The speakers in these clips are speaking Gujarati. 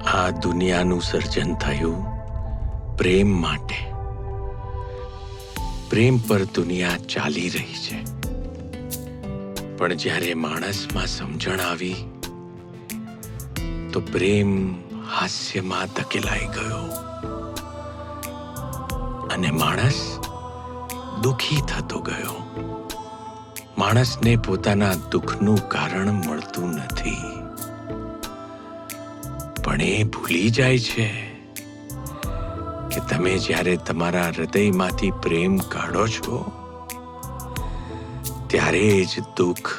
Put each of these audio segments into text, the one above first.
આ દુનિયાનું સર્જન થયું પ્રેમ માટે. પ્રેમ પર દુનિયા ચાલી રહી છે. પણ જ્યારે માણસમાં સમજણ આવી તો પ્રેમ હાસ્યમાં ધકેલાઈ ગયો અને માણસ દુઃખી થતો ગયો. માણસને પોતાના દુઃખનું કારણ મળતું નથી, પણ એ ભૂલી જાય છે કે તમે જ્યારે તમારા હૃદયમાંથી પ્રેમ કાઢો છો ત્યારે જ દુઃખ,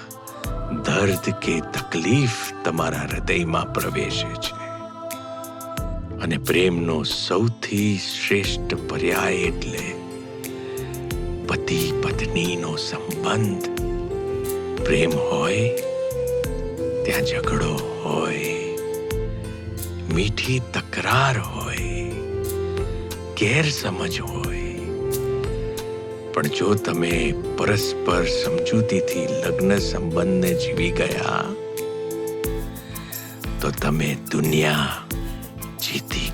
દર્દ કે તકલીફ તમારા હૃદયમાં પ્રવેશે છે. અને પ્રેમનો સૌથી શ્રેષ્ઠ પર્યાય એટલે પતિ પત્નીનો સંબંધ. પ્રેમ હોય ત્યાં ઝઘડો હોય, મીઠી તકરાર હોય, ગેરસમજ હોય, પણ જો તમે પરસ્પર સમજૂતીથી લગ્ન સંબંધને જીવી ગયા તો તમે દુનિયા જીતી